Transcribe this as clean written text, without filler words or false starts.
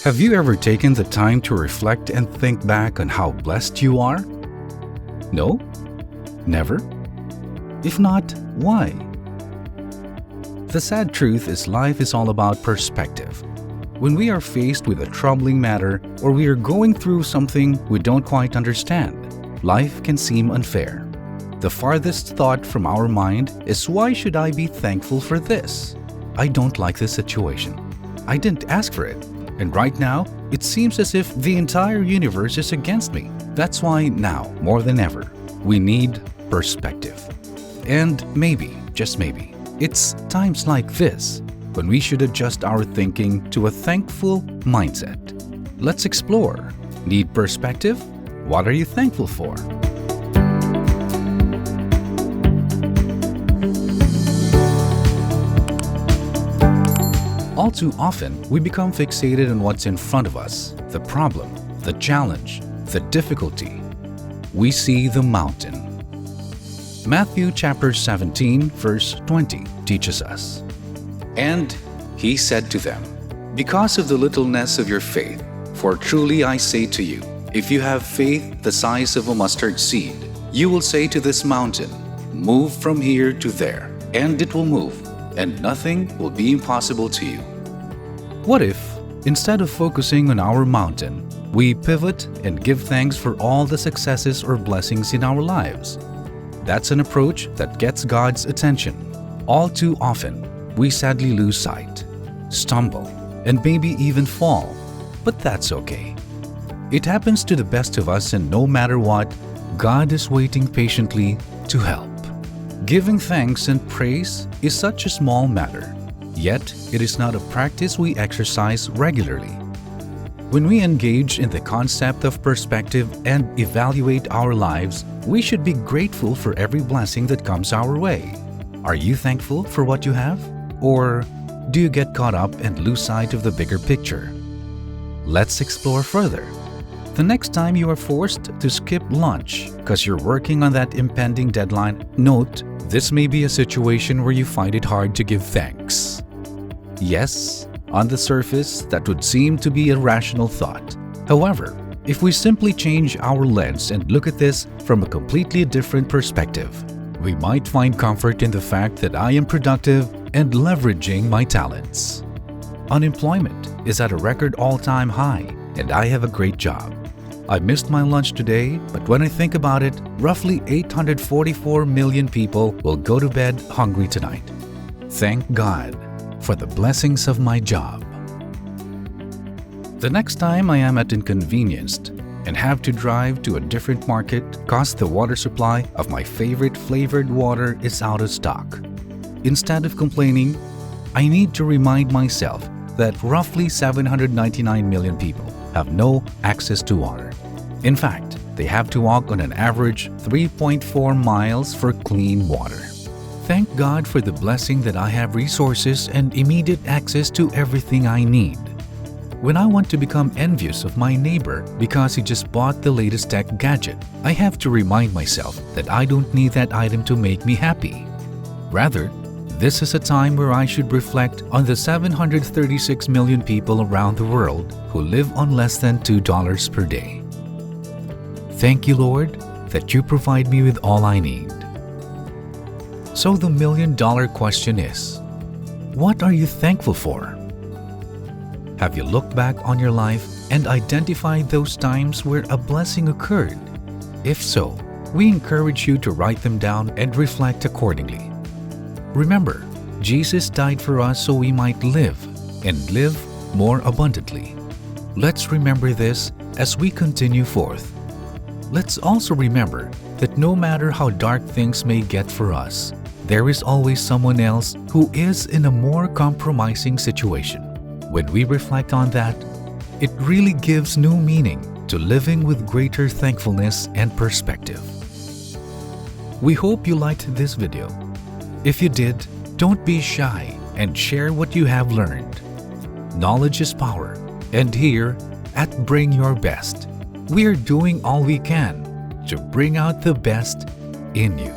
Have you ever taken the time to reflect and think back on how blessed you are? No? Never? If not, why? The sad truth is life is all about perspective. When we are faced with a troubling matter or we are going through something we don't quite understand, life can seem unfair. The farthest thought from our mind is, why should I be thankful for this? I don't like this situation. I didn't ask for it. And right now, it seems as if the entire universe is against me. That's why now, more than ever, we need perspective. And maybe, just maybe, it's times like this when we should adjust our thinking to a thankful mindset. Let's explore. Need perspective? What are you thankful for? All too often, we become fixated on what's in front of us, the problem, the challenge, the difficulty. We see the mountain. Matthew chapter 17, verse 20 teaches us, "And he said to them, because of the littleness of your faith, for truly I say to you, if you have faith the size of a mustard seed, you will say to this mountain, move from here to there, and it will move, and nothing will be impossible to you." What if, instead of focusing on our mountain, we pivot and give thanks for all the successes or blessings in our lives? That's an approach that gets God's attention. All too often, we sadly lose sight, stumble, and maybe even fall. But that's okay. It happens to the best of us, and no matter what, God is waiting patiently to help. Giving thanks and praise is such a small matter, yet it is not a practice we exercise regularly. When we engage in the concept of perspective and evaluate our lives, we should be grateful for every blessing that comes our way. Are you thankful for what you have? Or do you get caught up and lose sight of the bigger picture? Let's explore further. The next time you are forced to skip lunch because you're working on that impending deadline, note, this may be a situation where you find it hard to give thanks. Yes, on the surface, that would seem to be a rational thought. However, if we simply change our lens and look at this from a completely different perspective, we might find comfort in the fact that I am productive and leveraging my talents. Unemployment is at a record all-time high, and I have a great job. I missed my lunch today, but when I think about it, roughly 844 million people will go to bed hungry tonight. Thank God for the blessings of my job. The next time I am inconvenienced and have to drive to a different market because the water supply of my favorite flavored water is out of stock, instead of complaining, I need to remind myself that roughly 799 million people have no access to water. In fact, they have to walk on an average 3.4 miles for clean water. Thank God for the blessing that I have resources and immediate access to everything I need. When I want to become envious of my neighbor because he just bought the latest tech gadget, I have to remind myself that I don't need that item to make me happy. Rather, this is a time where I should reflect on the 736 million people around the world who live on less than $2 per day. Thank you, Lord, that you provide me with all I need. So the million-dollar question is, what are you thankful for? Have you looked back on your life and identified those times where a blessing occurred? If so, we encourage you to write them down and reflect accordingly. Remember, Jesus died for us so we might live, and live more abundantly. Let's remember this as we continue forth. Let's also remember that no matter how dark things may get for us, there is always someone else who is in a more compromising situation. When we reflect on that, it really gives new meaning to living with greater thankfulness and perspective. We hope you liked this video. If you did, don't be shy and share what you have learned. Knowledge is power, and here at Bring Your Best, we are doing all we can to bring out the best in you.